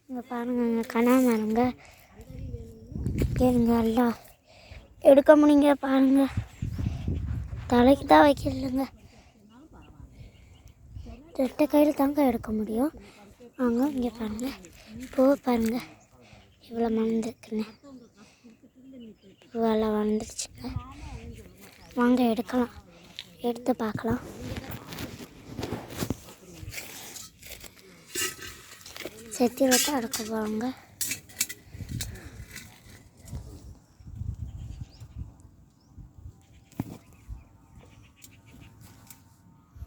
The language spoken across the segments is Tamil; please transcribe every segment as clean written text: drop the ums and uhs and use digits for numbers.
இங்கே பாருங்க கனமரங்க கேளுங்க எல்லாம் எடுக்க முடியுங்க பாருங்க. தலைக்கு தான் வைக்கலங்க, ரெட்டை கையில் தாங்க எடுக்க முடியும். வாங்க இங்கே பாருங்க, பூ பாருங்க இவ்வளோ மலர்ந்துருக்குன்னு, இவ்வளோ வளர்ந்துருச்சுங்க. வாங்க எடுக்கலாம், எடுத்து பார்க்கலாம். செத்தியில் தான் எடுக்க போகிறாங்க.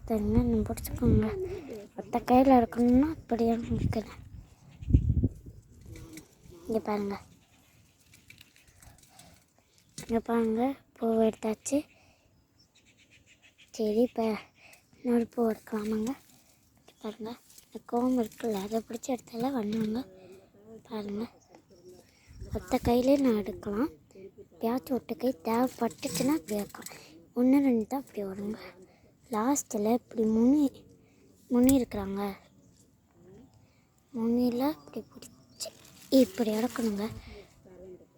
தென்னை பிடிச்சிக்கோங்க. ஒத்த கையில் இருக்கணும்னா அப்படியே நிற்கிறேன். இங்கே பாருங்கள், இங்கே பாருங்கள் பூ எடுத்தாச்சு. சரி இப்போ இன்னொரு பூ எடுக்கலாமாங்க. பாருங்கள் இந்த கோம்பு இருக்குல்ல, அதை பிடிச்சி இடத்துல வந்தாங்க பாருங்கள். ஒத்த கையிலே நான் எடுக்கலாம். எப்பயாச்சும் ஒட்ட கை தேவைப்பட்டுச்சுன்னா அப்படி இருக்கலாம். 1 2 தான் அப்படி வருங்க. லாஸ்ட்டில் இப்படி முனி இருக்கிறாங்க, முனியில் இப்படி பிடிச்சி இப்படி இறக்கணுங்க.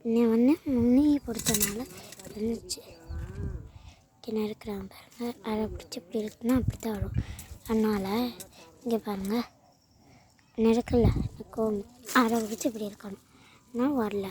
இன்னும் முனி பிடிச்சனால இருந்துச்சு. கிணறு இருக்கிறாங்க பாருங்கள், அதை பிடிச்சி இப்படி இருக்குன்னா அப்படி தான் வரும். அதனால் இங்கே பாருங்கள் நெருக்கல கோம்பு, அதை பிடிச்சி இப்படி இருக்கணும். ஆனால் வரல.